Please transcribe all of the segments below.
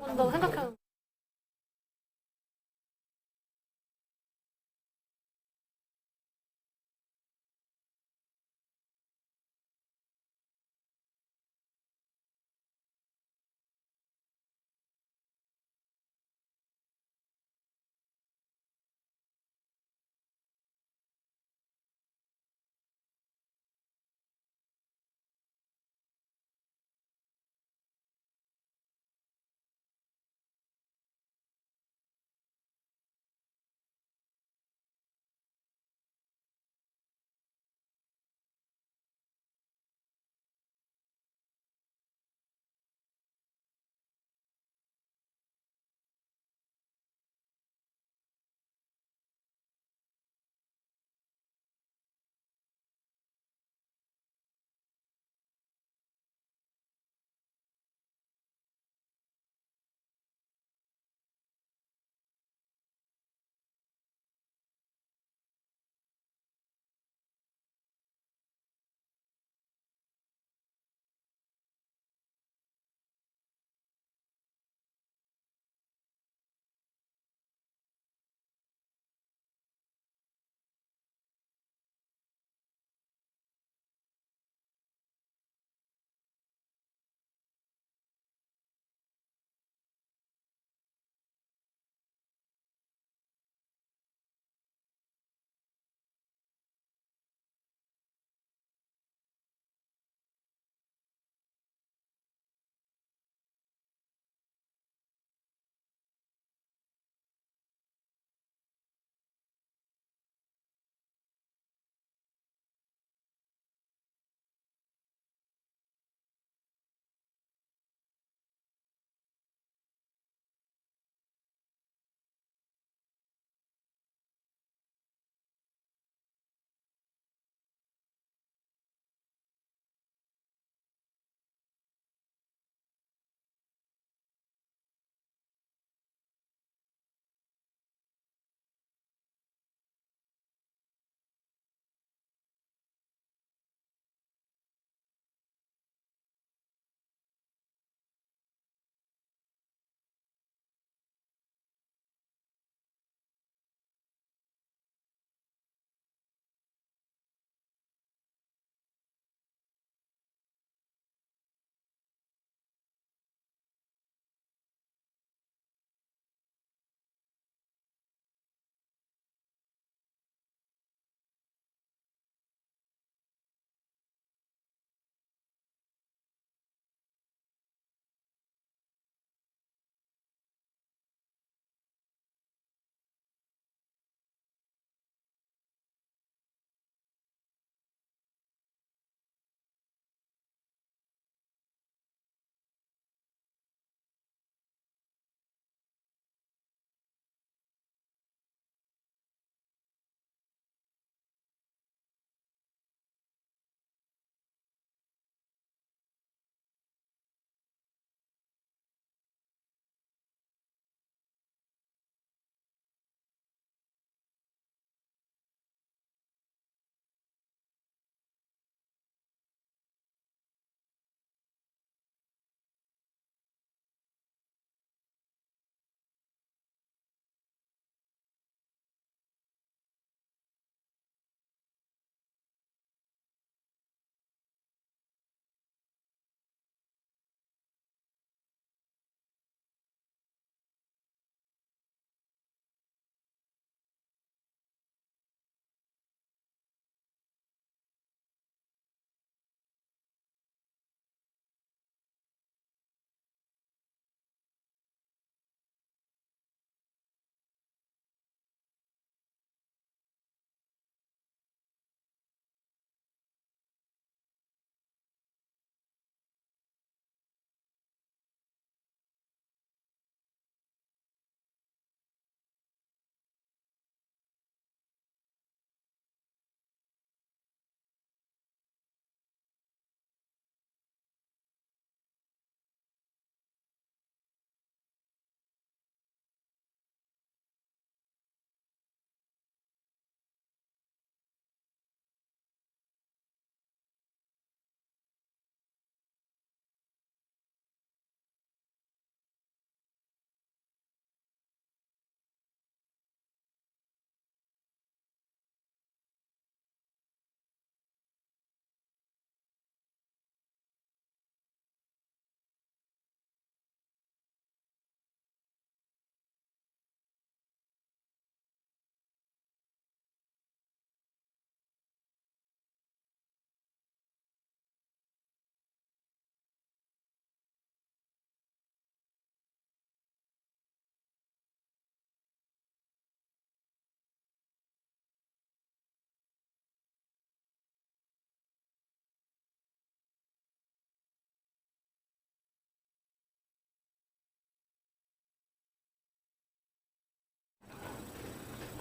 한다고 생각해요.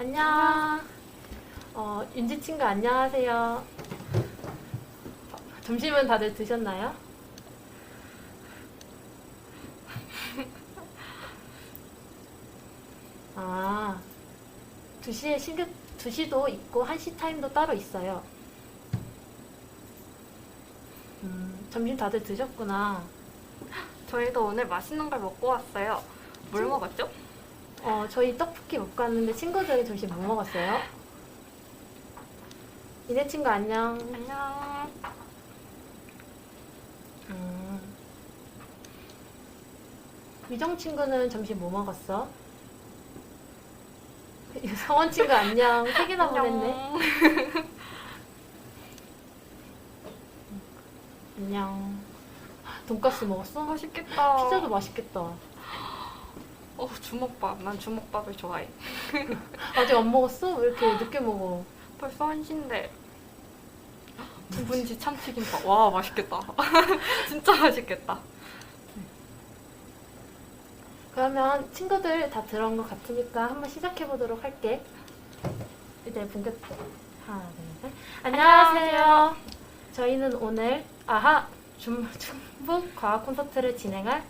안녕. 윤지 친구 안녕하세요. 점심은 다들 드셨나요? 아, 2시도 있고 1시 타임도 따로 있어요. 점심 다들 드셨구나. 저희도 오늘 맛있는 걸 먹고 왔어요. 뭘 먹었죠? 저희 떡볶이 먹고 왔는데 친구들이 점심 뭐 먹었어요? 니네 친구 안녕. 안녕. 위정 친구는 점심 뭐 먹었어? 성원 친구 안녕. 3개나 보냈네. 안녕. 돈까스 먹었어? 맛있겠다. 피자도 맛있겠다. 주먹밥. 난 주먹밥을 좋아해. 아직 안 먹었어? 왜 이렇게 늦게 먹어? 벌써 1시인데. 묵은지 참치김밥. 와, 맛있겠다. 진짜 맛있겠다. 그러면 친구들 다 들어온 것 같으니까 한번 시작해 보도록 할게. 이제 본격 하나, 둘, 셋. 안녕하세요. 저희는 오늘 충북 과학 콘서트를 진행할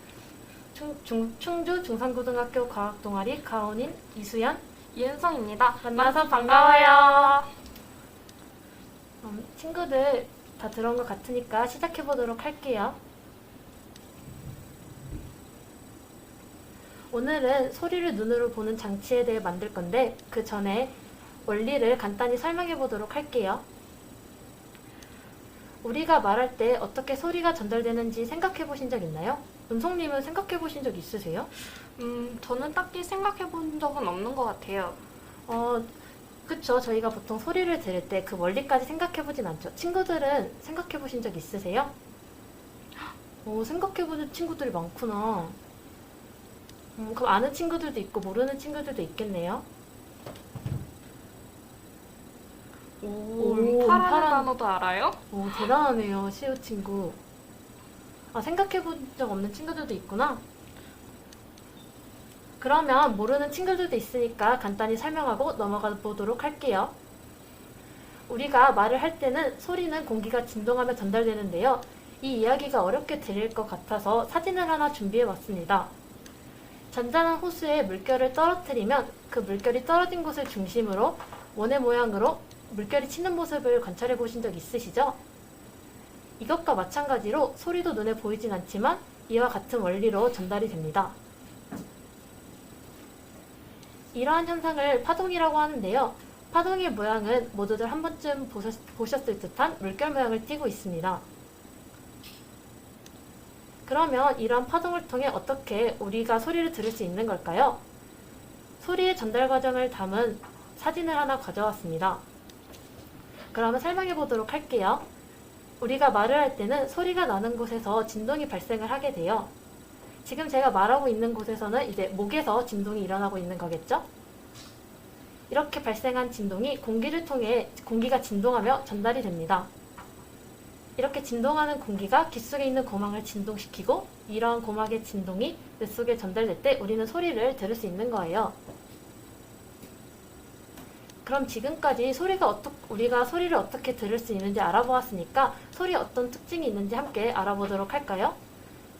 충주 중산고등학교 과학 동아리 가온인 이수연, 이은성입니다. 만나서 반가워요. 친구들 다 들어온 것 같으니까 시작해 보도록 할게요. 오늘은 소리를 눈으로 보는 장치에 대해 만들 건데 그 전에 원리를 간단히 설명해 보도록 할게요. 우리가 말할 때 어떻게 소리가 전달되는지 생각해 보신 적 있나요? 은성님은 생각해 보신 적 있으세요? 저는 딱히 생각해 본 적은 없는 것 같아요. 그쵸. 저희가 보통 소리를 들을 때 그 원리까지 생각해 보진 않죠. 친구들은 생각해 보신 적 있으세요? 생각해 보는 친구들이 많구나. 그럼 아는 친구들도 있고 모르는 친구들도 있겠네요. 음파라는 단어도 알아요? 대단하네요, 시우 친구. 생각해 본 적 없는 친구들도 있구나. 그러면 모르는 친구들도 있으니까 간단히 설명하고 넘어가 보도록 할게요. 우리가 말을 할 때는 소리는 공기가 진동하며 전달되는데요. 이 이야기가 어렵게 들릴 것 같아서 사진을 하나 준비해 봤습니다. 잔잔한 호수에 물결을 떨어뜨리면 그 물결이 떨어진 곳을 중심으로 원의 모양으로 물결이 치는 모습을 관찰해 보신 적 있으시죠? 이것과 마찬가지로 소리도 눈에 보이진 않지만 이와 같은 원리로 전달이 됩니다. 이러한 현상을 파동이라고 하는데요. 파동의 모양은 모두들 한 번쯤 보셨을 듯한 물결 모양을 띠고 있습니다. 그러면 이러한 파동을 통해 어떻게 우리가 소리를 들을 수 있는 걸까요? 소리의 전달 과정을 담은 사진을 하나 가져왔습니다. 그러면 설명해 보도록 할게요. 우리가 말을 할 때는 소리가 나는 곳에서 진동이 발생을 하게 돼요. 지금 제가 말하고 있는 곳에서는 이제 목에서 진동이 일어나고 있는 거겠죠? 이렇게 발생한 진동이 공기를 통해 공기가 진동하며 전달이 됩니다. 이렇게 진동하는 공기가 귀 속에 있는 고막을 진동시키고 이러한 고막의 진동이 뇌 속에 전달될 때 우리는 소리를 들을 수 있는 거예요. 그럼 지금까지 우리가 소리를 어떻게 들을 수 있는지 알아보았으니까 소리에 어떤 특징이 있는지 함께 알아보도록 할까요?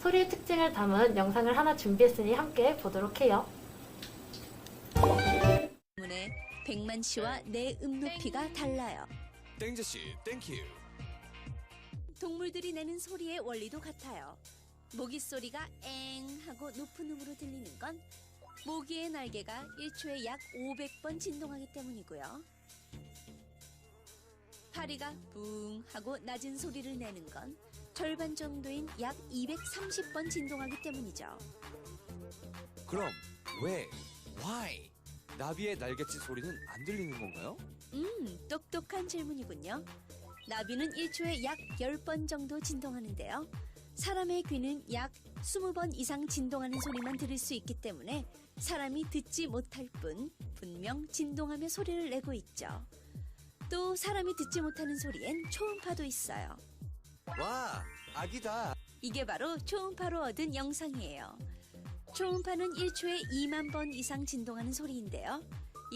소리의 특징을 담은 영상을 하나 준비했으니 함께 보도록 해요. 때문에 백만 씨와 내 높이가 달라요. 땡제씨, 땡큐. 동물들이 내는 소리의 원리도 같아요. 모기 소리가 엥 하고 높은 음으로 들리는 건 모기의 날개가 1초에 약 500번 진동하기 때문이고요. 파리가 붕 하고 낮은 소리를 내는 건 절반 정도인 약 230번 진동하기 때문이죠. 그럼 왜, why 나비의 날개짓 소리는 안 들리는 건가요? 똑똑한 질문이군요. 나비는 1초에 약 10번 정도 진동하는데요. 사람의 귀는 약 20번 이상 진동하는 소리만 들을 수 있기 때문에 사람이 듣지 못할 뿐 분명 진동하며 소리를 내고 있죠. 또 사람이 듣지 못하는 소리엔 초음파도 있어요. 와, 아기다. 이게 바로 초음파로 얻은 영상이에요. 초음파는 1초에 2만 번 이상 진동하는 소리인데요.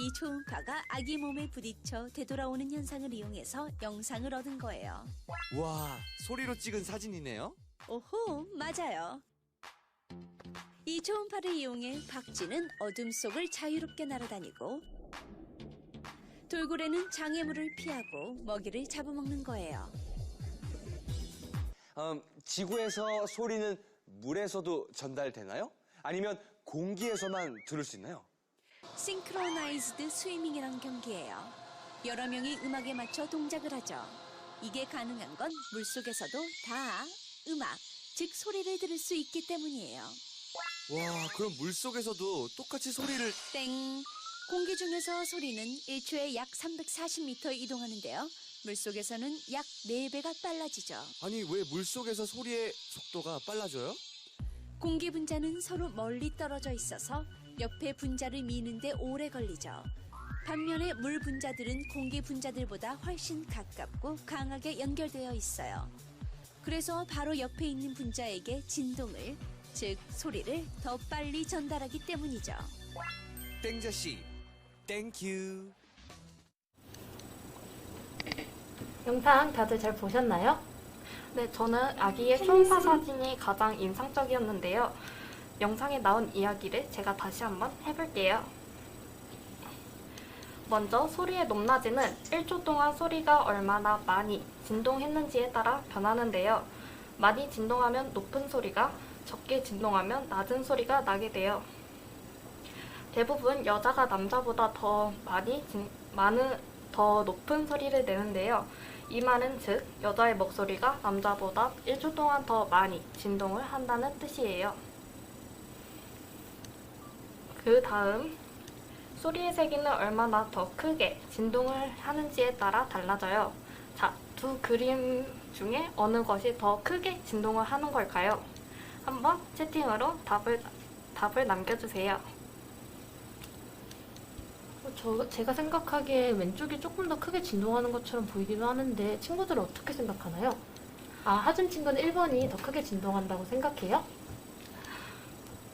이 초음파가 아기 몸에 부딪혀 되돌아오는 현상을 이용해서 영상을 얻은 거예요. 와, 소리로 찍은 사진이네요? 오호, 맞아요. 이 초음파를 이용해 박쥐는 어둠 속을 자유롭게 날아다니고 돌고래는 장애물을 피하고 먹이를 잡아먹는 거예요. 지구에서 소리는 물에서도 전달되나요? 아니면 공기에서만 들을 수 있나요? 싱크로나이즈드 스위밍이란 경기예요. 여러 명이 음악에 맞춰 동작을 하죠. 이게 가능한 건 물속에서도 다 음악, 즉 소리를 들을 수 있기 때문이에요. 와, 그럼 물속에서도 똑같이 소리를... 땡! 공기 중에서 소리는 1초에 약 340m 이동하는데요. 물속에서는 약 4배가 빨라지죠. 아니, 왜 물속에서 소리의 속도가 빨라져요? 공기 분자는 서로 멀리 떨어져 있어서 옆에 분자를 미는데 오래 걸리죠. 반면에 물 분자들은 공기 분자들보다 훨씬 가깝고 강하게 연결되어 있어요. 그래서 바로 옆에 있는 분자에게 진동을, 즉 소리를 더 빨리 전달하기 때문이죠. 땡자씨, 땡큐. 영상 다들 잘 보셨나요? 네, 저는 아기의 초음파 사진이 가장 인상적이었는데요. 영상에 나온 이야기를 제가 다시 한번 해볼게요. 먼저 소리의 높낮이는 1초 동안 소리가 얼마나 많이 진동했는지에 따라 변하는데요. 많이 진동하면 높은 소리가, 적게 진동하면 낮은 소리가 나게 돼요. 대부분 여자가 남자보다 더 더 높은 소리를 내는데요. 이 말은 즉 여자의 목소리가 남자보다 1초 동안 더 많이 진동을 한다는 뜻이에요. 그 다음 소리의 세기는 얼마나 더 크게 진동을 하는지에 따라 달라져요. 자, 두 그림 중에 어느 것이 더 크게 진동을 하는 걸까요? 한번 채팅으로 답을 남겨주세요. 제가 생각하기에 왼쪽이 조금 더 크게 진동하는 것처럼 보이기도 하는데 친구들은 어떻게 생각하나요? 아, 하준 친구는 1번이 더 크게 진동한다고 생각해요?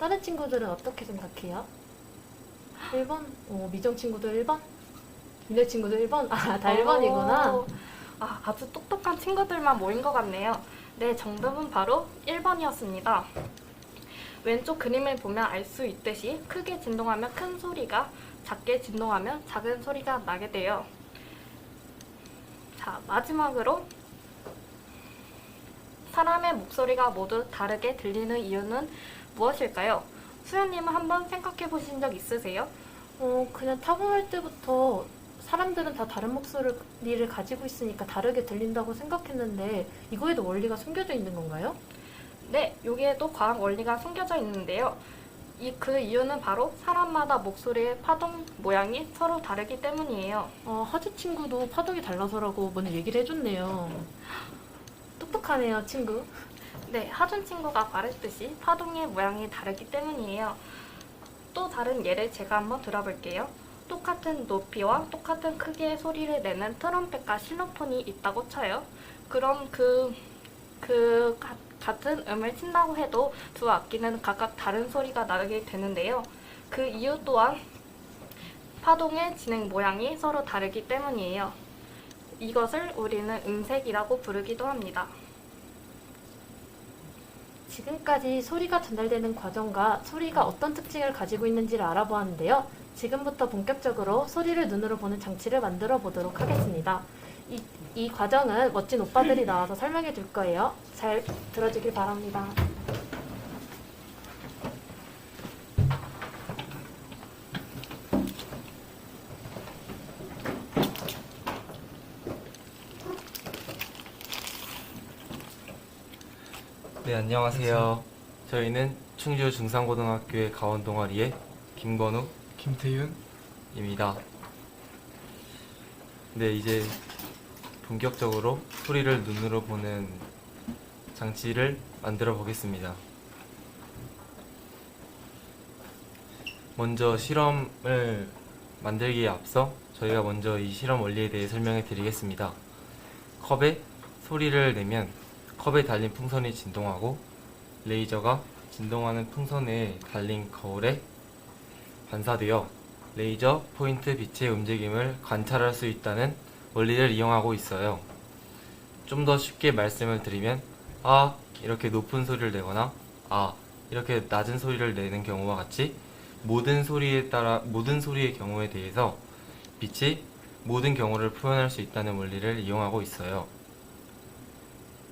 다른 친구들은 어떻게 생각해요? 1번? 미정 친구도 1번? 민혜 친구도 1번? 아, 다 1번이구나. 아주 똑똑한 친구들만 모인 것 같네요. 네, 정답은 바로 1번이었습니다. 왼쪽 그림을 보면 알 수 있듯이 크게 진동하면 큰 소리가, 작게 진동하면 작은 소리가 나게 돼요. 자, 마지막으로 사람의 목소리가 모두 다르게 들리는 이유는 무엇일까요? 수연님은 한번 생각해 보신 적 있으세요? 그냥 타고날 때부터 사람들은 다 다른 목소리를 가지고 있으니까 다르게 들린다고 생각했는데 이거에도 원리가 숨겨져 있는 건가요? 네, 여기에도 과학 원리가 숨겨져 있는데요. 그 이유는 바로 사람마다 목소리의 파동 모양이 서로 다르기 때문이에요. 하주 친구도 파동이 달라서라고 먼저 얘기를 해줬네요. 똑똑하네요, 친구. 네, 하준 친구가 말했듯이 파동의 모양이 다르기 때문이에요. 또 다른 예를 제가 한번 들어볼게요. 똑같은 높이와 똑같은 크기의 소리를 내는 트럼펫과 실로폰이 있다고 쳐요. 그럼 같은 음을 친다고 해도 두 악기는 각각 다른 소리가 나게 되는데요. 그 이유 또한 파동의 진행 모양이 서로 다르기 때문이에요. 이것을 우리는 음색이라고 부르기도 합니다. 지금까지 소리가 전달되는 과정과 소리가 어떤 특징을 가지고 있는지를 알아보았는데요. 지금부터 본격적으로 소리를 눈으로 보는 장치를 만들어 보도록 하겠습니다. 이 과정은 멋진 오빠들이 나와서 설명해 줄 거예요. 잘 들어주길 바랍니다. 네, 안녕하세요. 저희는 충주 중산고등학교의 가원동아리의 김건우, 김태윤입니다. 네, 이제 본격적으로 소리를 눈으로 보는 장치를 만들어 보겠습니다. 먼저 실험을 만들기에 앞서 저희가 먼저 이 실험 원리에 대해 설명해 드리겠습니다. 컵에 소리를 내면 컵에 달린 풍선이 진동하고 레이저가 진동하는 풍선에 달린 거울에 반사되어 레이저 포인트 빛의 움직임을 관찰할 수 있다는 원리를 이용하고 있어요. 좀 더 쉽게 말씀을 드리면 아 이렇게 높은 소리를 내거나 아 이렇게 낮은 소리를 내는 경우와 같이 모든 소리의 경우에 대해서 빛이 모든 경우를 표현할 수 있다는 원리를 이용하고 있어요.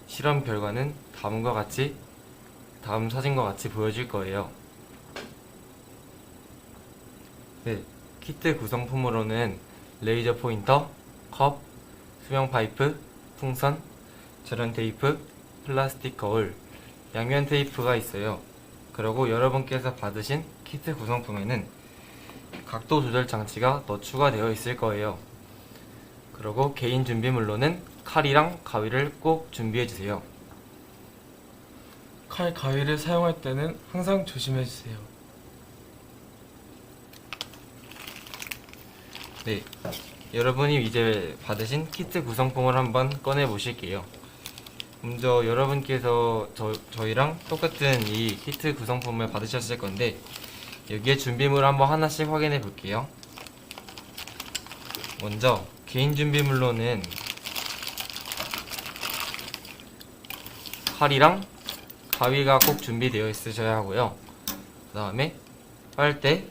실험 결과는 다음 사진과 같이 보여질 거예요. 네, 키트 구성품으로는 레이저 포인터, 컵, 수명 파이프, 풍선, 절연 테이프, 플라스틱 거울, 양면 테이프가 있어요. 그리고 여러분께서 받으신 키트 구성품에는 각도 조절 장치가 더 추가되어 있을 거예요. 그리고 개인 준비물로는 칼이랑 가위를 꼭 준비해주세요. 칼, 가위를 사용할 때는 항상 조심해주세요. 네, 여러분이 이제 받으신 키트 구성품을 한번 꺼내 보실게요. 먼저 여러분께서 저희랑 똑같은 이 키트 구성품을 받으셨을 건데 여기에 준비물 한번 하나씩 확인해 볼게요. 먼저 개인 준비물로는 칼이랑 가위가 꼭 준비되어 있으셔야 하고요. 그 다음에 빨대,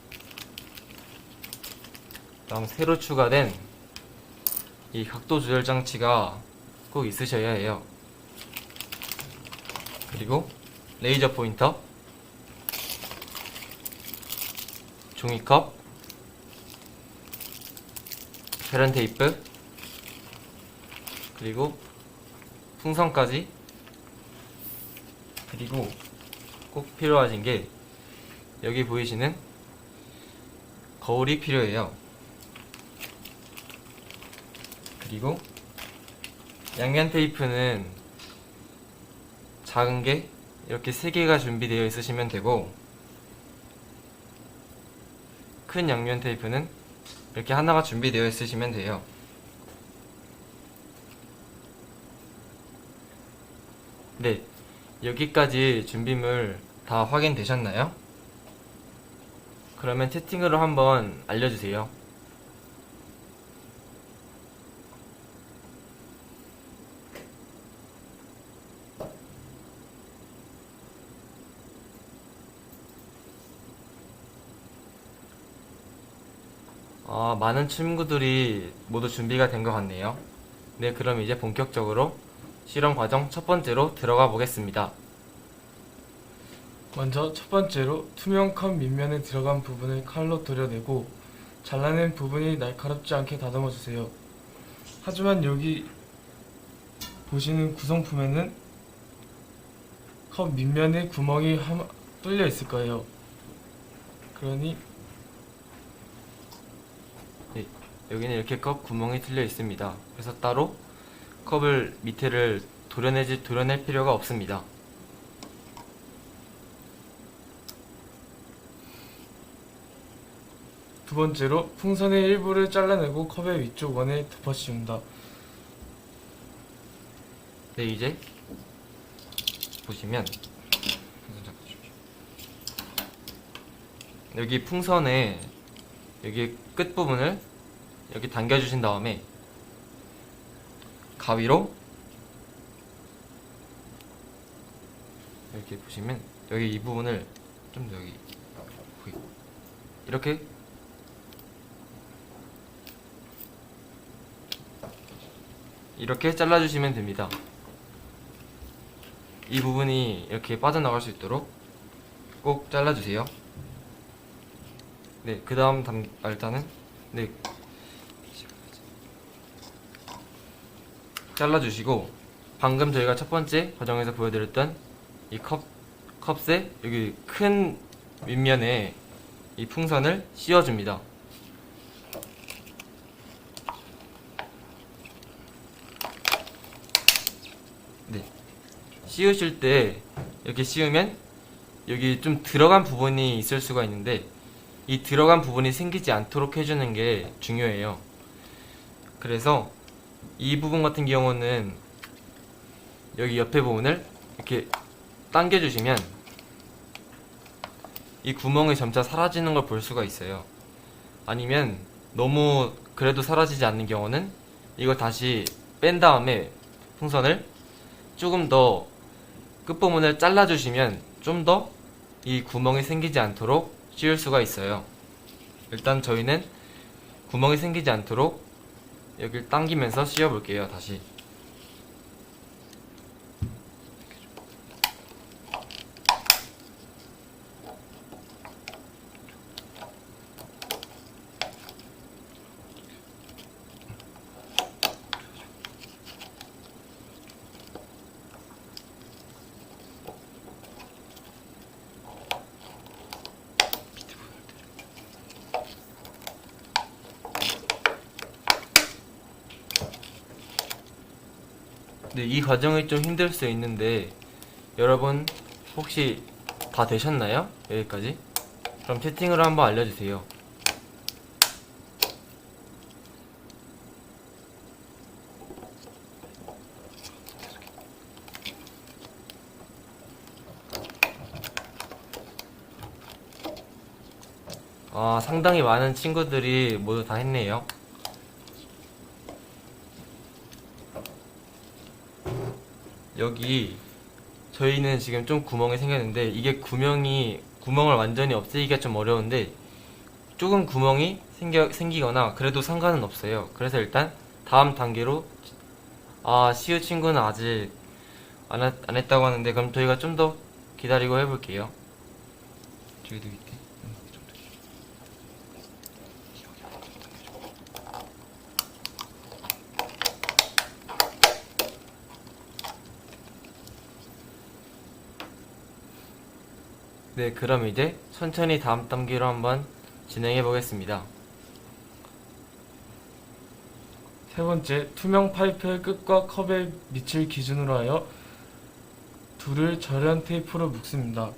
다음 새로 추가된 이 각도 조절 장치가 꼭 있으셔야 해요. 그리고 레이저 포인터, 종이컵, 절연 테이프, 그리고 풍선까지, 그리고 꼭 필요하신 게 여기 보이시는 거울이 필요해요. 그리고 양면 테이프는 작은 게 이렇게 3개가 준비되어 있으시면 되고 큰 양면 테이프는 이렇게 하나가 준비되어 있으시면 돼요. 네, 여기까지 준비물 다 확인되셨나요? 그러면 채팅으로 한번 알려주세요. 많은 친구들이 모두 준비가 된 것 같네요. 네, 그럼 이제 본격적으로 실험 과정 첫 번째로 들어가 보겠습니다. 먼저 첫 번째로 투명 컵 밑면에 들어간 부분을 칼로 도려내고 잘라낸 부분이 날카롭지 않게 다듬어 주세요. 하지만 여기 보시는 구성품에는 컵 밑면에 구멍이 뚫려 있을 거예요. 그러니 네, 여기는 이렇게 컵 구멍이 뚫려 있습니다. 그래서 따로 컵을 밑에를 도려낼 필요가 없습니다. 두 번째로 풍선의 일부를 잘라내고 컵의 위쪽 원에 덮어 씌운다. 네, 이제 보시면 여기 풍선에 여기 끝부분을 여기 당겨주신 다음에 가위로 이렇게 보시면 여기 이 부분을 좀 더 여기 이렇게 잘라주시면 됩니다. 이 부분이 이렇게 빠져나갈 수 있도록 꼭 잘라주세요. 네, 그 다음 일단은 네 잘라주시고 방금 저희가 첫 번째 과정에서 보여드렸던 이 컵의 여기 큰 윗면에 이 풍선을 씌워줍니다. 네, 씌우실 때 이렇게 씌우면 여기 좀 들어간 부분이 있을 수가 있는데 이 들어간 부분이 생기지 않도록 해주는 게 중요해요. 그래서 이 부분 같은 경우는 여기 옆에 부분을 이렇게 당겨주시면 이 구멍이 점차 사라지는 걸 볼 수가 있어요. 아니면 너무 그래도 사라지지 않는 경우는 이거 다시 뺀 다음에 풍선을 조금 더 끝부분을 잘라주시면 좀 더 이 구멍이 생기지 않도록 씌울 수가 있어요. 일단 저희는 구멍이 생기지 않도록 여기를 당기면서 씌워 볼게요. 다시. 네, 이 과정이 좀 힘들 수 있는데 여러분 혹시 다 되셨나요? 여기까지? 그럼 채팅으로 한번 알려주세요. 상당히 많은 친구들이 모두 다 했네요. 여기 저희는 지금 좀 구멍이 생겼는데 이게 구멍을 완전히 없애기가 좀 어려운데 조금 구멍이 생기거나 그래도 상관은 없어요. 그래서 일단 다음 단계로 시우 친구는 아직 안 했다고 하는데 그럼 저희가 좀 더 기다리고 해볼게요. 저기도 밑에 네, 그럼 이제 천천히 다음 단계로 한번 진행해 보겠습니다. 세 번째, 투명 파이프의 끝과 컵의 밑을 기준으로 하여 둘을 절연 테이프로 묶습니다.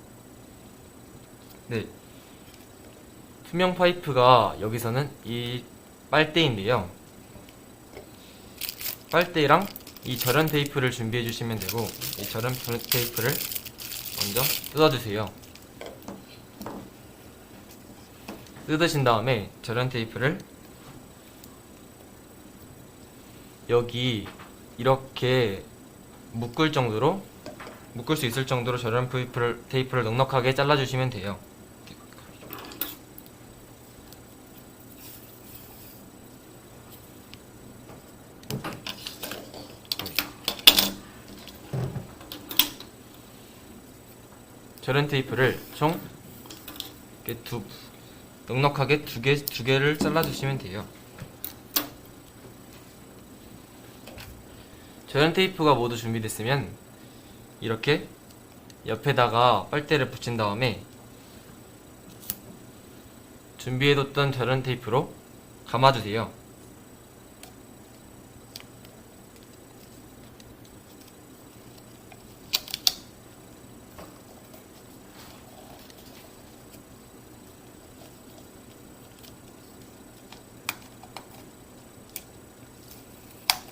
네, 투명 파이프가 여기서는 이 빨대인데요. 빨대랑 이 절연 테이프를 준비해 주시면 되고 이 절연 테이프를 먼저 뜯어주세요. 뜯으신 다음에 절연 테이프를 여기 이렇게 묶을 수 있을 정도로 절연 테이프를 넉넉하게 잘라주시면 돼요. 절연 테이프를 총 이렇게 넉넉하게 두 개를 잘라주시면 돼요. 절연 테이프가 모두 준비됐으면 이렇게 옆에다가 빨대를 붙인 다음에 준비해뒀던 절연 테이프로 감아주세요.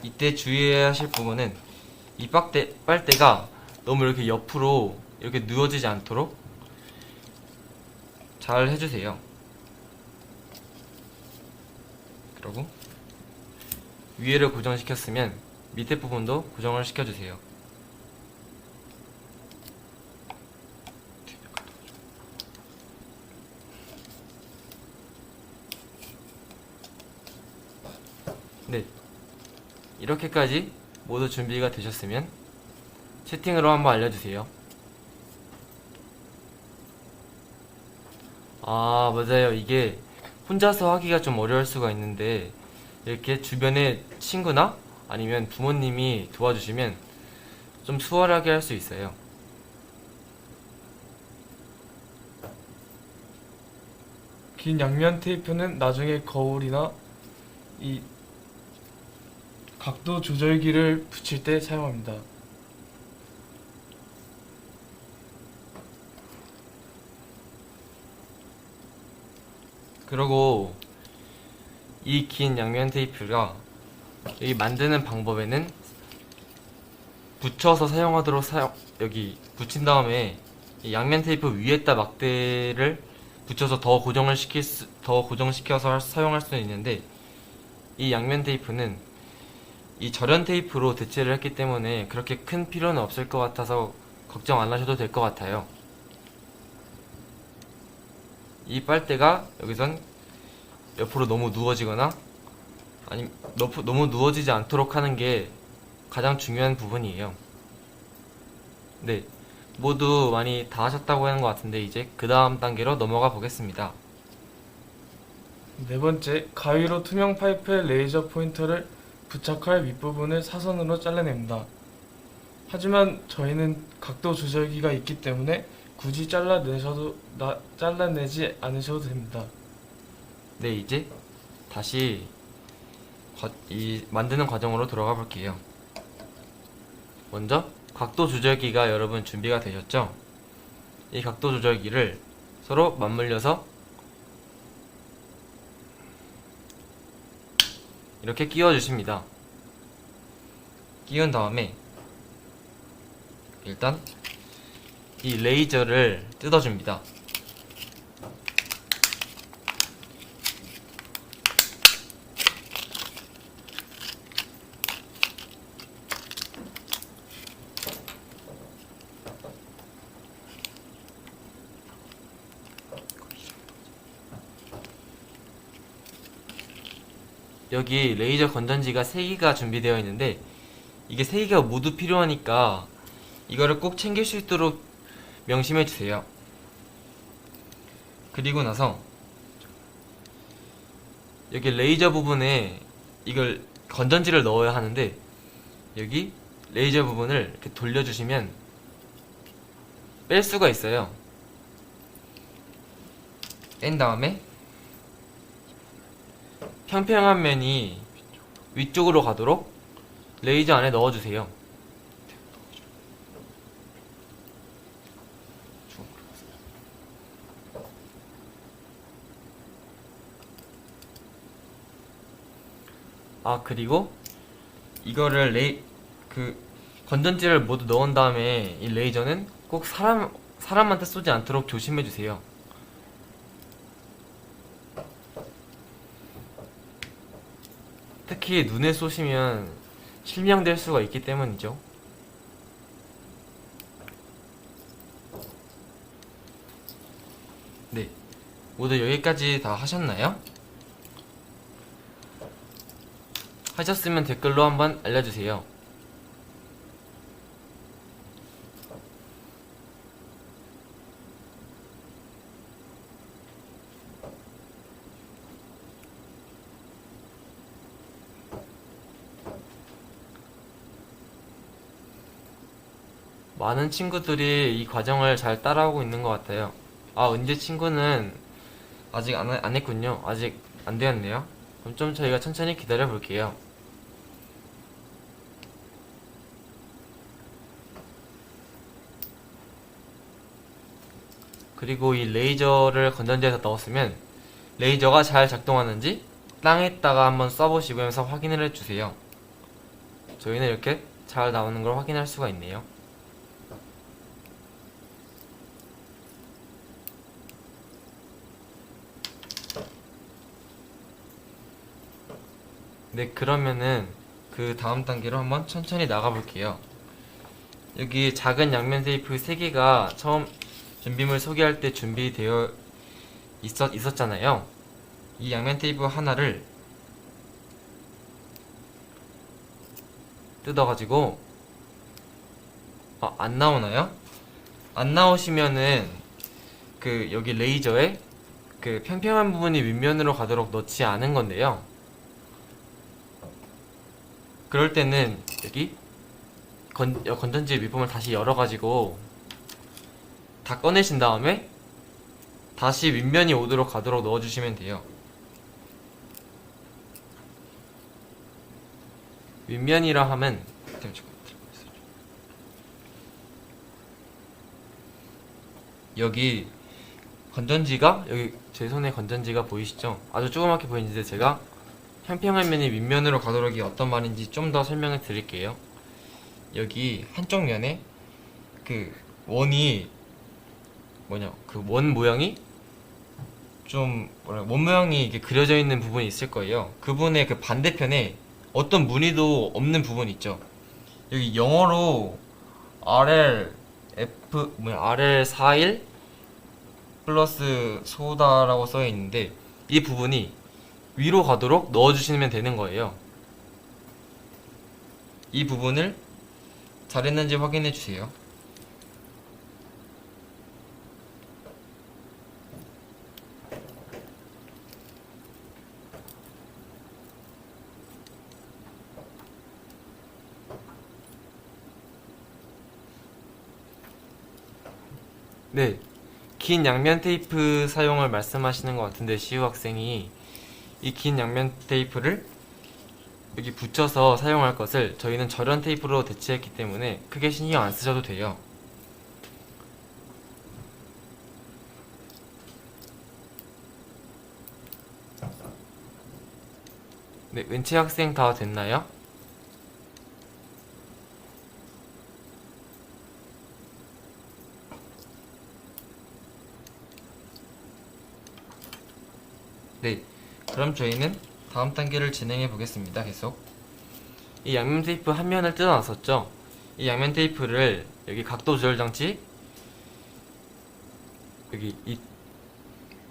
이때 주의해야 하실 부분은 이 빨대가 너무 이렇게 옆으로 이렇게 누워지지 않도록 잘 해주세요. 그리고 위에를 고정시켰으면 밑에 부분도 고정을 시켜주세요. 네, 이렇게까지 모두 준비가 되셨으면 채팅으로 한번 알려주세요. 맞아요. 이게 혼자서 하기가 좀 어려울 수가 있는데 이렇게 주변에 친구나 아니면 부모님이 도와주시면 좀 수월하게 할 수 있어요. 긴 양면 테이프는 나중에 거울이나 이 각도 조절기를 붙일 때 사용합니다. 그리고 이 긴 양면 테이프가 여기 만드는 방법에는 붙여서 사용하도록 여기 붙인 다음에 이 양면 테이프 위에다 막대를 붙여서 더 고정시켜서 사용할 수는 있는데, 이 양면 테이프는 이 절연 테이프로 대체를 했기 때문에 그렇게 큰 필요는 없을 것 같아서 걱정 안 하셔도 될 것 같아요. 이 빨대가 여기선 옆으로 너무 누워지거나 아니면 너무 누워지지 않도록 하는 게 가장 중요한 부분이에요. 네, 모두 많이 다 하셨다고 하는 것 같은데 이제 그 다음 단계로 넘어가 보겠습니다. 네 번째, 가위로 투명 파이프에 레이저 포인터를 부착할 윗부분을 사선으로 잘라냅니다. 하지만 저희는 각도 조절기가 있기 때문에 굳이 잘라내지 않으셔도 됩니다. 네, 이제 다시 이 만드는 과정으로 들어가 볼게요. 먼저 각도 조절기가 여러분 준비가 되셨죠? 이 각도 조절기를 서로 맞물려서 이렇게 끼워 주십니다. 끼운 다음에 일단 이 레이저를 뜯어 줍니다. 여기 레이저 건전지가 3개가 준비되어 있는데 이게 3개가 모두 필요하니까 이거를 꼭 챙길 수 있도록 명심해 주세요. 그리고 나서 여기 레이저 부분에 이걸 건전지를 넣어야 하는데 여기 레이저 부분을 이렇게 돌려주시면 뺄 수가 있어요. 뺀 다음에 평평한 면이 위쪽으로 가도록 레이저 안에 넣어주세요. 그리고 이거를 건전지를 모두 넣은 다음에 이 레이저는 꼭 사람한테 쏘지 않도록 조심해주세요. 특히 눈에 쏘시면 실명될 수가 있기 때문이죠. 네, 모두 여기까지 다 하셨나요? 하셨으면 댓글로 한번 알려주세요. 많은 친구들이 이 과정을 잘 따라오고 있는 것 같아요. 은재 친구는 아직 안 했군요. 아직 안 되었네요. 그럼 좀 저희가 천천히 기다려 볼게요. 그리고 이 레이저를 건전지에서 넣었으면 레이저가 잘 작동하는지 땅에다가 한번 쏴보시면서 확인을 해주세요. 저희는 이렇게 잘 나오는 걸 확인할 수가 있네요. 네, 그러면은 그 다음 단계로 한번 천천히 나가 볼게요. 여기 작은 양면 테이프 3개가 처음 준비물 소개할 때 준비되어 있었잖아요. 이 양면 테이프 하나를 뜯어가지고 안 나오나요? 안 나오시면은 여기 레이저에 평평한 부분이 윗면으로 가도록 넣지 않은 건데요. 그럴 때는 여기 건전지 밑부분을 다시 열어가지고 다 꺼내신 다음에 다시 윗면이 오도록 가도록 넣어주시면 돼요. 윗면이라 하면 여기 제 손에 건전지가 보이시죠? 아주 조그맣게 보이는데 제가 평평한 면이 윗면으로 가도록이 어떤 말인지 좀 더 설명을 드릴게요. 여기 한쪽 면에 원이 원 모양이 좀 원 모양이 이게 그려져 있는 부분이 있을 거예요. 그분의 그 반대편에 어떤 무늬도 없는 부분 있죠. 여기 영어로 RL41 플러스 소다라고 써 있는데 이 부분이 위로 가도록 넣어주시면 되는 거예요. 이 부분을 잘했는지 확인해 주세요. 네, 긴 양면 테이프 사용을 말씀하시는 것 같은데 시우 학생이 이 긴 양면 테이프를 여기 붙여서 사용할 것을 저희는 절연 테이프로 대체했기 때문에 크게 신경 안 쓰셔도 돼요. 네, 은채 학생 다 됐나요? 네, 그럼 저희는 다음 단계를 진행해 보겠습니다. 계속 이 양면 테이프 한 면을 뜯어 놨었죠. 이 양면 테이프를 여기 각도 조절 장치 여기 이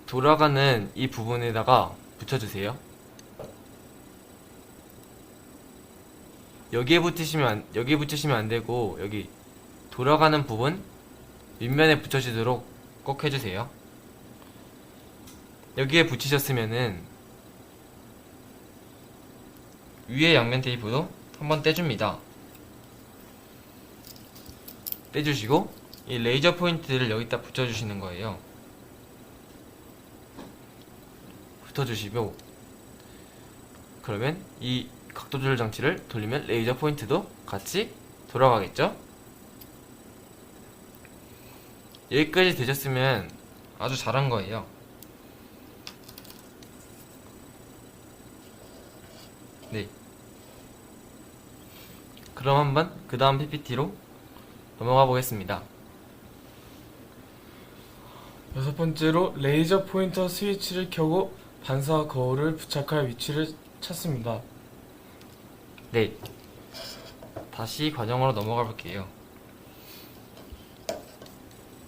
돌아가는 이 부분에다가 붙여주세요. 여기 붙이시면 안 되고 여기 돌아가는 부분 윗면에 붙여지도록 꼭 해주세요. 여기에 붙이셨으면은 위에 양면 테이프도 한번 떼줍니다. 떼주시고 이 레이저 포인트를 여기다 붙여주시는 거예요. 붙여주시고 그러면 이 각도 조절 장치를 돌리면 레이저 포인트도 같이 돌아가겠죠? 여기까지 되셨으면 아주 잘한 거예요. 네. 그럼 한번 그 다음 PPT로 넘어가 보겠습니다. 여섯 번째로 레이저 포인터 스위치를 켜고 반사 거울을 부착할 위치를 찾습니다. 네. 다시 과정으로 넘어가 볼게요.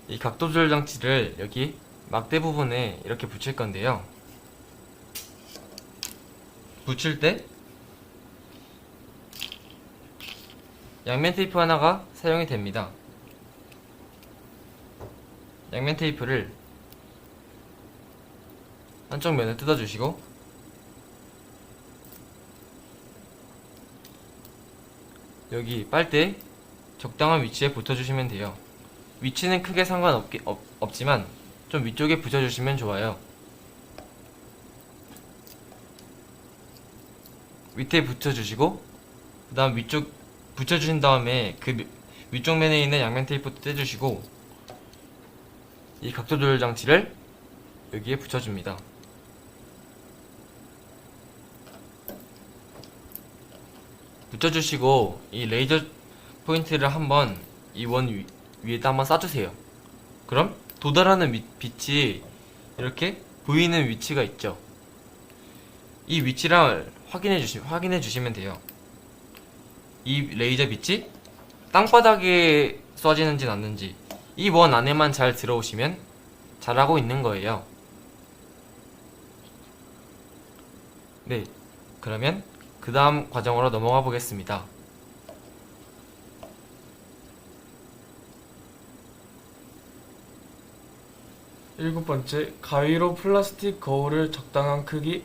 이 각도 조절 장치를 여기 막대 부분에 이렇게 붙일 건데요. 붙일 때 양면 테이프 하나가 사용이 됩니다. 양면 테이프를 한쪽 면을 뜯어주시고 여기 빨대 적당한 위치에 붙여주시면 돼요. 위치는 크게 상관없지만 좀 위쪽에 붙여주시면 좋아요. 밑에 붙여주시고 그 다음 위쪽 붙여주신 다음에 그 위쪽 면에 있는 양면 테이프도 떼주시고 이 각도 조절 장치를 여기에 붙여줍니다. 붙여주시고 이 레이저 포인트를 한번 이 원 위에다 한번 쏴주세요. 그럼 도달하는 빛이 이렇게 보이는 위치가 있죠. 이 위치를 확인해 주시면 돼요. 이 레이저 빛이 땅바닥에 쏴지는지 않는지 이 원 안에만 잘 들어오시면 잘하고 있는 거예요. 네, 그러면 그 다음 과정으로 넘어가 보겠습니다. 일곱 번째, 가위로 플라스틱 거울을 적당한 크기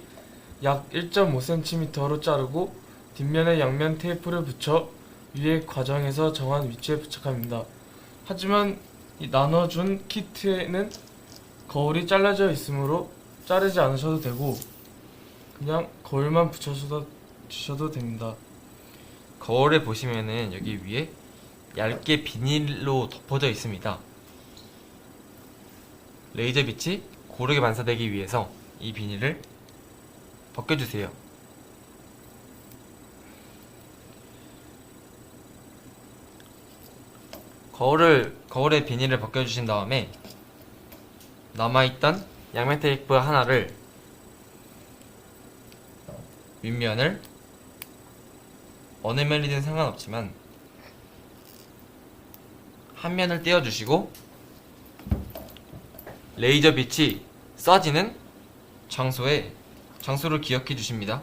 약 1.5cm로 자르고 뒷면에 양면 테이프를 붙여 위에 과정에서 정한 위치에 부착합니다. 하지만 이 나눠준 키트에는 거울이 잘라져 있으므로 자르지 않으셔도 되고 그냥 거울만 붙여주셔도 됩니다. 거울에 보시면은 여기 위에 얇게 비닐로 덮어져 있습니다. 레이저 빛이 고르게 반사되기 위해서 이 비닐을 벗겨주세요. 거울의 비닐을 벗겨주신 다음에 남아있던 양면 테이프 하나를 윗면을 어느 면이든 상관없지만 한 면을 떼어주시고 레이저 빛이 쏴지는 장소를 기억해 주십니다.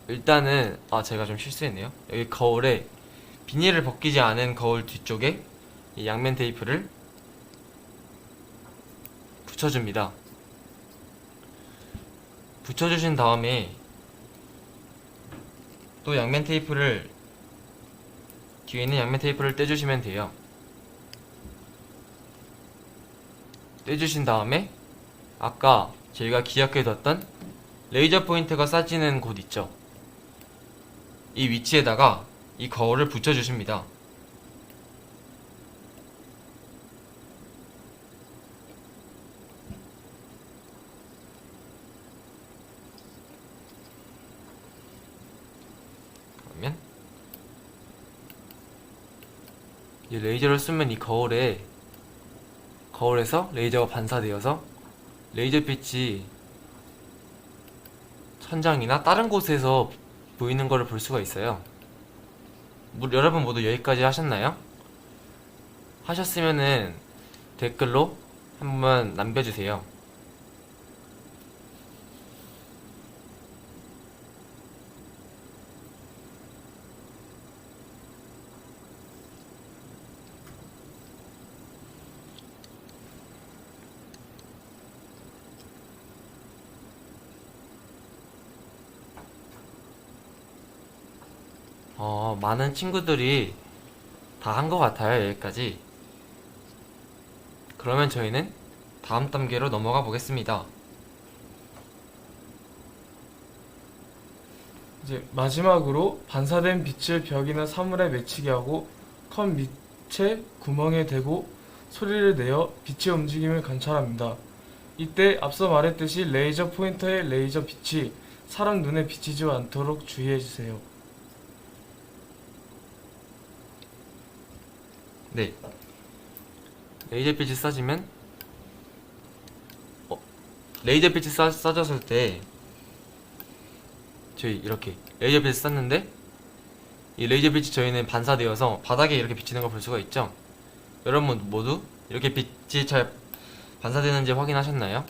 일단은 제가 좀 실수했네요. 여기 거울에 비닐을 벗기지 않은 거울 뒤쪽에 이 양면 테이프를 붙여줍니다. 붙여주신 다음에 또 양면 테이프를 뒤에 있는 양면 테이프를 떼주시면 돼요. 떼주신 다음에 아까 저희가 기억해뒀던 레이저 포인트가 쏴지는 곳 있죠? 이 위치에다가 이 거울을 붙여주십니다. 그러면 이 레이저를 쏘면 이 거울에서 레이저가 반사되어서 레이저 빛이 천장이나 다른 곳에서 보이는 것을 볼 수가 있어요. 여러분 모두 여기까지 하셨나요? 하셨으면은 댓글로 한번 남겨주세요. 많은 친구들이 다 한 것 같아요, 여기까지. 그러면 저희는 다음 단계로 넘어가 보겠습니다. 이제 마지막으로 반사된 빛을 벽이나 사물에 맺히게 하고 컵 밑에 구멍에 대고 소리를 내어 빛의 움직임을 관찰합니다. 이때 앞서 말했듯이 레이저 포인터의 레이저 빛이 사람 눈에 비치지 않도록 주의해주세요. 네. 레이저 빛이 쏴지면 레이저 빛이 쏴졌을 때 저희 이렇게 레이저 빛을 쐈는데 이 레이저 빛이 저희는 반사되어서 바닥에 이렇게 비치는 걸 볼 수가 있죠. 여러분 모두 이렇게 빛이 잘 반사되는지 확인하셨나요?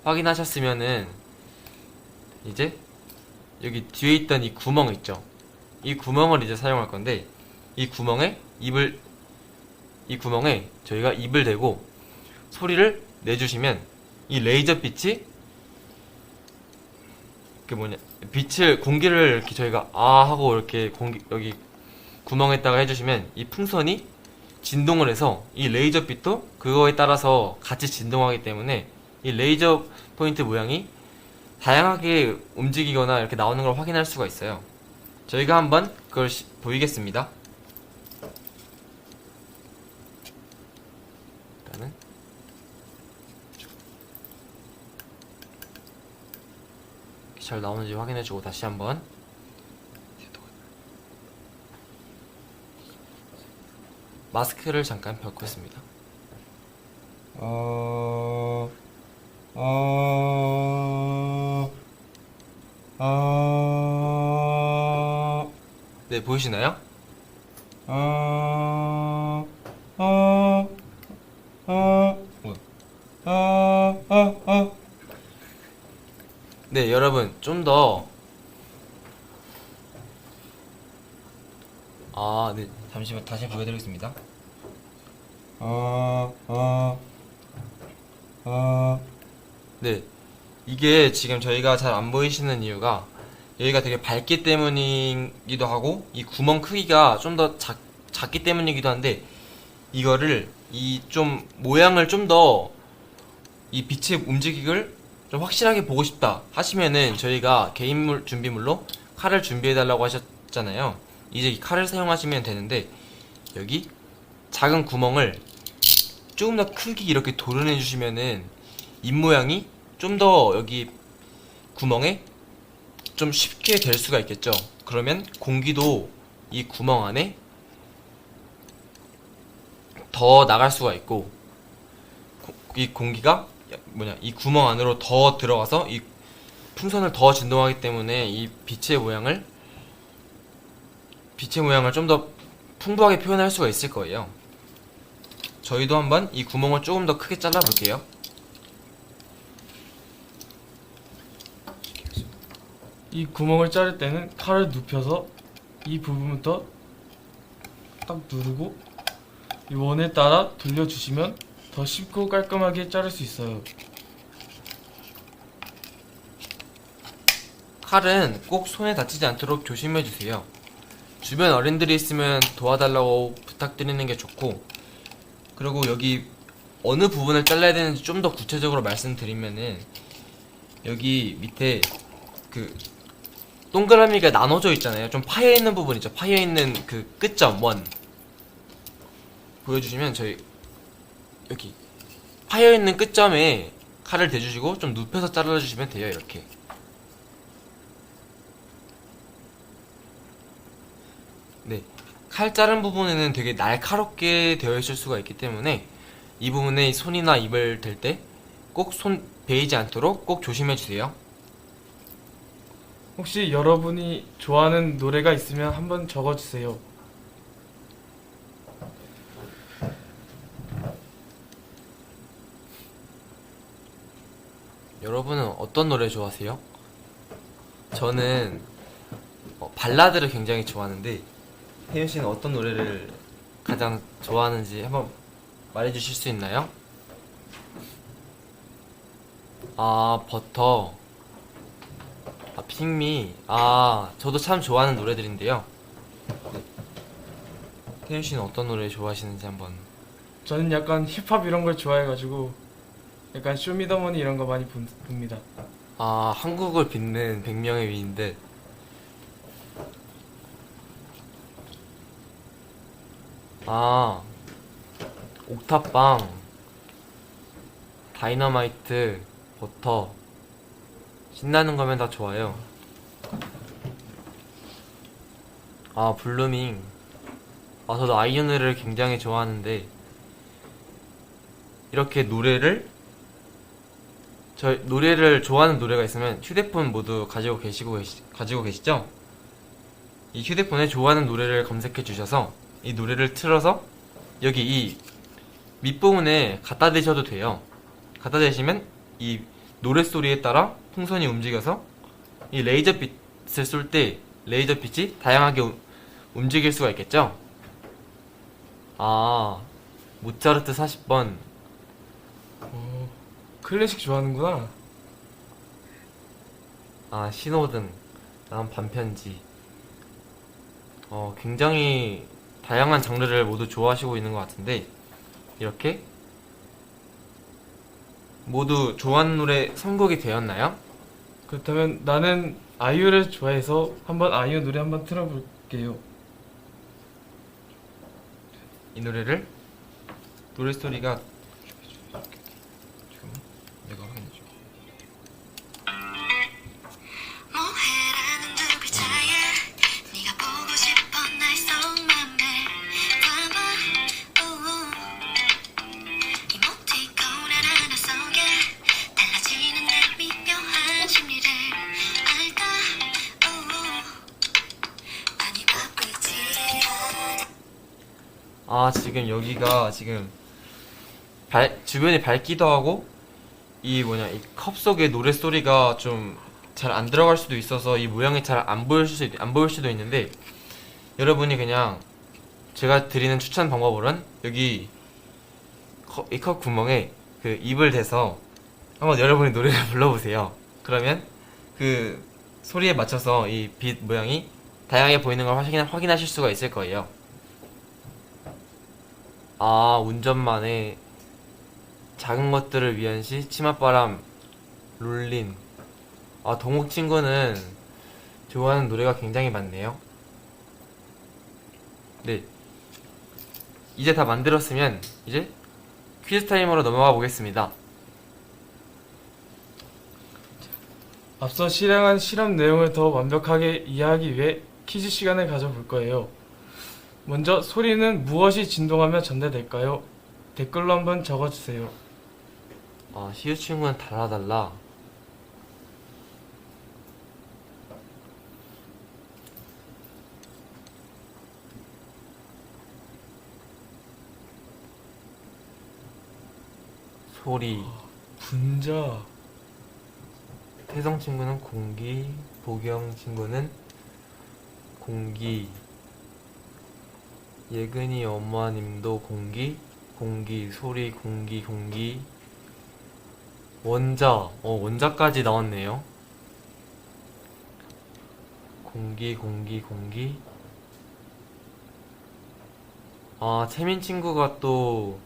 확인하셨으면은 이제 여기 뒤에 있던 이 구멍 있죠. 이 구멍을 이제 사용할 건데 이 구멍에 저희가 입을 대고 소리를 내주시면 이 레이저 빛이 공기를 이렇게 저희가 하고 이렇게 여기 구멍에다가 해주시면 이 풍선이 진동을 해서 이 레이저 빛도 그거에 따라서 같이 진동하기 때문에 이 레이저 포인트 모양이 다양하게 움직이거나 이렇게 나오는 걸 확인할 수가 있어요. 저희가 한번 그걸 보이겠습니다. 일단은 잘 나오는지 확인해주고 다시 한번 마스크를 잠깐 벗겠습니다. 네, 보이시나요? 네, 여러분 좀 더 네, 잠시만 다시 보여드리겠습니다. 네, 이게 지금 저희가 잘 안 보이시는 이유가 여기가 되게 밝기 때문이기도 하고 이 구멍 크기가 좀 더 작기 때문이기도 한데 이거를 이 좀 모양을 좀 더 이 빛의 움직임을 좀 확실하게 보고 싶다 하시면은 저희가 개인 준비물로 칼을 준비해달라고 하셨잖아요. 이제 이 칼을 사용하시면 되는데 여기 작은 구멍을 조금 더 크게 이렇게 도려내 주시면은 입 모양이 좀 더 여기 구멍에 좀 쉽게 될 수가 있겠죠. 그러면 공기도 이 구멍 안에 더 나갈 수가 있고 이 공기가 이 구멍 안으로 더 들어가서 이 풍선을 더 진동하기 때문에 이 빛의 모양을 좀 더 풍부하게 표현할 수가 있을 거예요. 저희도 한번 이 구멍을 조금 더 크게 잘라 볼게요. 이 구멍을 자를 때는 칼을 눕혀서 이 부분부터 딱 누르고 이 원에 따라 돌려주시면 더 쉽고 깔끔하게 자를 수 있어요. 칼은 꼭 손에 다치지 않도록 조심해주세요. 주변 어른들이 있으면 도와달라고 부탁드리는 게 좋고, 그리고 여기 어느 부분을 잘라야 되는지 좀 더 구체적으로 말씀드리면은 여기 밑에 그 동그라미가 나눠져 있잖아요. 좀 파여있는 부분 있죠. 파여있는 그 끝점 원 보여주시면 저희 여기 파여있는 끝점에 칼을 대주시고 좀 눕혀서 잘라주시면 돼요. 이렇게 네, 칼 자른 부분에는 되게 날카롭게 되어 있을 수가 있기 때문에 이 부분에 손이나 입을 댈 때 꼭 손 베이지 않도록 꼭 조심해 주세요. 혹시 여러분이 좋아하는 노래가 있으면 한번 적어주세요. 여러분은 어떤 노래 좋아하세요? 저는 발라드를 굉장히 좋아하는데 혜윤 씨는 어떤 노래를 가장 좋아하는지 한번 말해주실 수 있나요? 아, 버터, 아, 핑미, 아, 저도 참 좋아하는 노래들인데요. 네. 혜윤 씨는 어떤 노래 좋아하시는지 한번. 저는 약간 힙합 이런 걸 좋아해가지고 약간 쇼미더머니 이런 거 많이 봅니다. 아, 한국을 빛낸 100명의 위인들. 아, 옥탑방, 다이너마이트, 버터. 신나는 거면 다 좋아요. 아, 블루밍. 아, 저도 아이유 노래를 굉장히 좋아하는데 이렇게 노래를 좋아하는 노래가 있으면 휴대폰 모두 가지고 계시죠? 이 휴대폰에 좋아하는 노래를 검색해 주셔서 이 노래를 틀어서 여기 이 밑부분에 갖다 대셔도 돼요. 갖다 대시면 이 노래 소리에 따라 풍선이 움직여서 이 레이저빛을 쏠 때 레이저빛이 다양하게 움직일 수가 있겠죠? 아, 모차르트 40번. 클래식 좋아하는구나. 아, 신호등, 다음 반편지. 굉장히 다양한 장르를 모두 좋아하시고 있는 것 같은데 이렇게 모두 좋아하는 노래 선곡이 되었나요? 그렇다면 나는 아이유를 좋아해서 한번 아이유 노래 한번 틀어볼게요. 이 노래를 노래 스토리가 지금 내가 확인해줄게. 뭐해라는 두 글자에 네가 보고 싶어 날 속맘에 봐봐 이모티콘 하나 속에 달라지는 내 미묘한 심리를 알다 많이 바쁘지 아, 지금 여기가 지금 주변이 밝기도 하고 이 컵 속에 노래 소리가 좀 잘 안 들어갈 수도 있어서 이 모양이 잘 안 보일 수도 있는데 여러분이 그냥 제가 드리는 추천 방법으로는 여기 이 컵 구멍에 그 입을 대서 한번 여러분이 노래를 불러보세요. 그러면 그 소리에 맞춰서 이 빛 모양이 다양하게 보이는 걸 확인하실 수가 있을 거예요. 아, 운전만에 작은 것들을 위한 시, 치맛바람, 롤린. 아, 동욱 친구는 좋아하는 노래가 굉장히 많네요. 네. 이제 다 만들었으면 이제 퀴즈 타임으로 넘어가 보겠습니다. 앞서 실행한 실험 내용을 더 완벽하게 이해하기 위해 퀴즈 시간을 가져볼 거예요. 먼저 소리는 무엇이 진동하며 전달될까요? 댓글로 한번 적어주세요. 시우 친구는 달라달라. 소리. 분자. 태성 친구는 공기, 보경 친구는 공기, 예근이 엄마님도 공기, 공기, 소리, 공기, 공기, 원자, 원자까지 나왔네요. 공기, 공기, 공기. 채민 친구가 또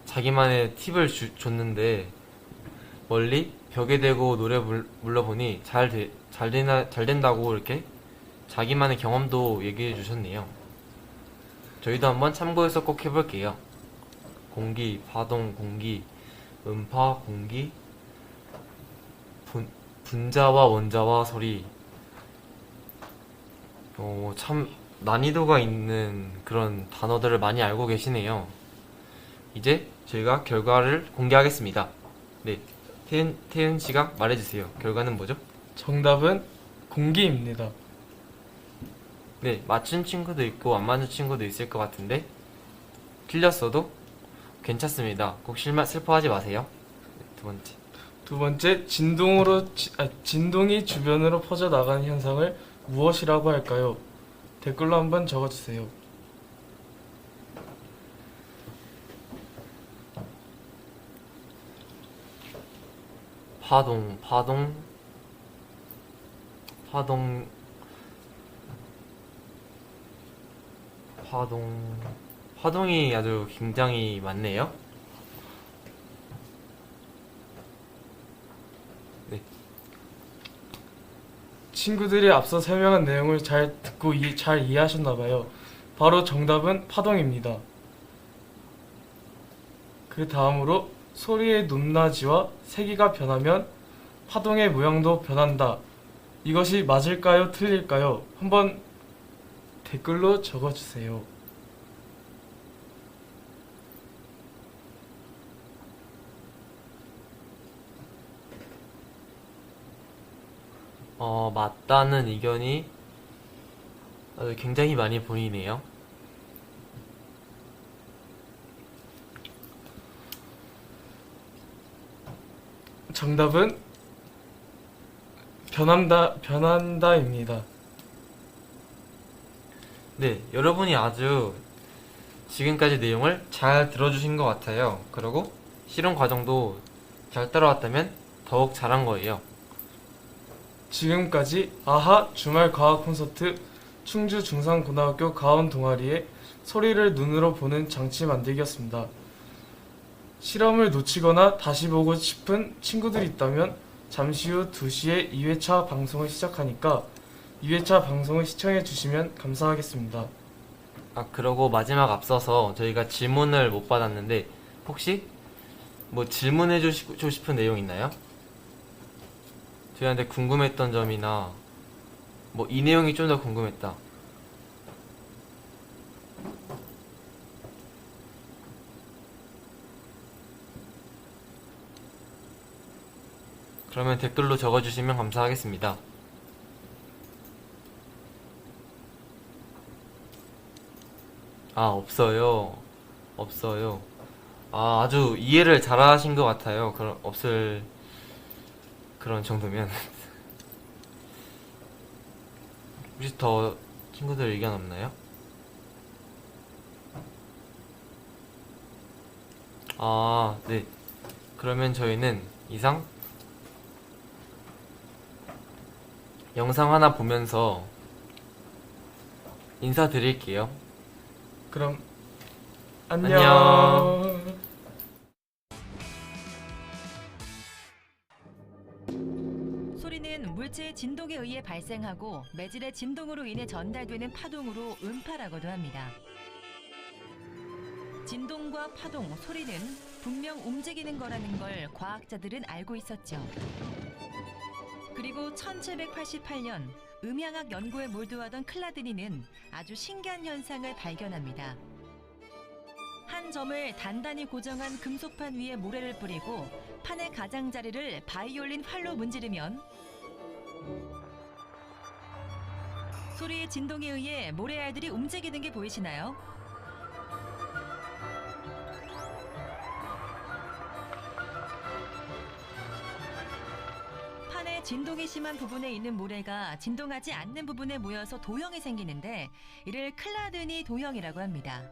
자기만의 팁을 줬는데, 멀리 벽에 대고 노래 불러보니 잘 된다고 이렇게 자기만의 경험도 얘기해 주셨네요. 저희도 한번 참고해서 꼭 해볼게요. 공기, 파동, 공기, 음파, 공기, 분자와 원자와 소리. 참 난이도가 있는 그런 단어들을 많이 알고 계시네요. 이제 저희가 결과를 공개하겠습니다. 네, 태은 씨가 말해주세요. 결과는 뭐죠? 정답은 공기입니다. 네, 맞춘 친구도 있고 안 맞춘 친구도 있을 것 같은데 틀렸어도 괜찮습니다. 꼭 슬퍼하지 마세요. 네, 두 번째, 진동이 주변으로 퍼져나가는 현상을 무엇이라고 할까요? 댓글로 한번 적어주세요. 파동이 아주 굉장히 많네요. 네. 친구들이 앞서 설명한 내용을 잘 듣고 잘 이해하셨나봐요. 바로 정답은 파동입니다. 그 다음으로 소리의 높낮이와 세기가 변하면 파동의 모양도 변한다. 이것이 맞을까요? 틀릴까요? 한번 댓글로 적어주세요. 맞다는 의견이 굉장히 많이 보이네요. 정답은 변한다입니다. 네, 여러분이 아주 지금까지 내용을 잘 들어주신 것 같아요. 그리고 실험 과정도 잘 따라왔다면 더욱 잘한 거예요. 지금까지 아하 주말 과학 콘서트 충주 중산고등학교 가온 동아리의 소리를 눈으로 보는 장치 만들기였습니다. 실험을 놓치거나 다시 보고 싶은 친구들이 있다면 잠시 후 2시에 2회차 방송을 시작하니까 2회차 방송을 시청해 주시면 감사하겠습니다. 그러고 마지막 앞서서 저희가 질문을 못 받았는데 혹시 뭐 질문해 주시고 싶은 내용 있나요? 저희한테 궁금했던 점이나 뭐 이 내용이 좀 더 궁금했다. 그러면 댓글로 적어주시면 감사하겠습니다. 없어요. 아주 이해를 잘하신 것 같아요. 그럼 없을 그런 정도면. 혹시 더 친구들 의견 없나요? 네. 그러면 저희는 이상 영상 하나 보면서 인사드릴게요. 그럼 안녕. 안녕. 소리는 물체의 진동에 의해 발생하고 매질의 진동으로 인해 전달되는 파동으로 음파라고도 합니다. 진동과 파동, 소리는 분명 움직이는 거라는 걸 과학자들은 알고 있었죠. 그리고 1788년 음향학 연구에 몰두하던 클라드니는 아주 신기한 현상을 발견합니다. 한 점을 단단히 고정한 금속판 위에 모래를 뿌리고 판의 가장자리를 바이올린 활로 문지르면 소리의 진동에 의해 모래알들이 움직이는 게 보이시나요? 판의 진동이 심한 부분에 있는 모래가 진동하지 않는 부분에 모여서 도형이 생기는데 이를 클라드니 도형이라고 합니다.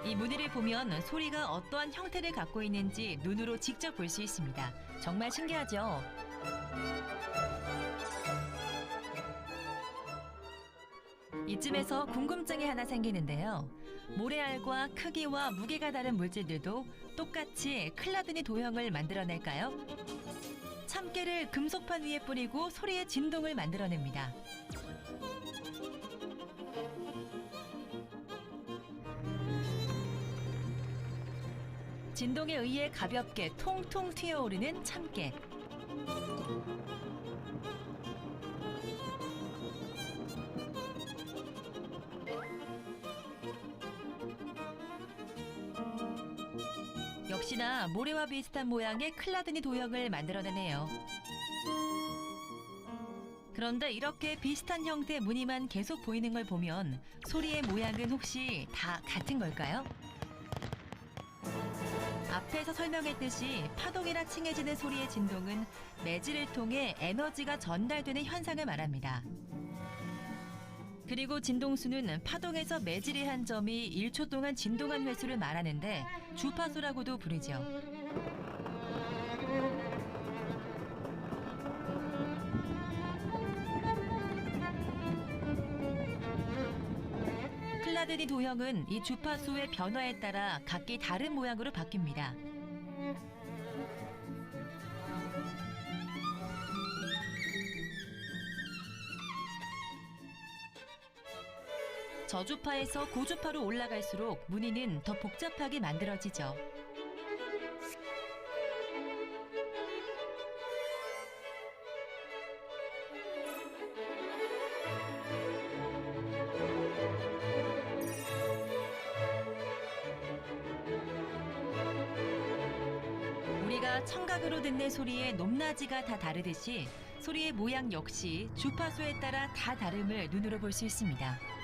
이 무늬를 보면 소리가 어떠한 형태를 갖고 있는지 눈으로 직접 볼 수 있습니다. 정말 신기하죠? 이쯤에서 궁금증이 하나 생기는데요. 모래알과 크기와 무게가 다른 물질들도 똑같이 클라드니 도형을 만들어낼까요? 참깨를 금속판 위에 뿌리고 소리의 진동을 만들어냅니다. 진동에 의해 가볍게 통통 튀어오르는 참깨. 역시나 모래와 비슷한 모양의 클라드니 도형을 만들어내네요. 그런데 이렇게 비슷한 형태의 무늬만 계속 보이는 걸 보면 소리의 모양은 혹시 다 같은 걸까요? 앞에서 설명했듯이 파동이라 칭해지는 소리의 진동은 매질을 통해 에너지가 전달되는 현상을 말합니다. 그리고 진동수는 파동에서 매질의 한 점이 1초 동안 진동한 횟수를 말하는데 주파수라고도 부르죠. 클라드니 도형은 이 주파수의 변화에 따라 각기 다른 모양으로 바뀝니다. 저주파에서 고주파로 올라갈수록 무늬는 더 복잡하게 만들어지죠. 우리가 청각으로 듣는 소리의 높낮이가 다 다르듯이 소리의 모양 역시 주파수에 따라 다 다름을 눈으로 볼 수 있습니다.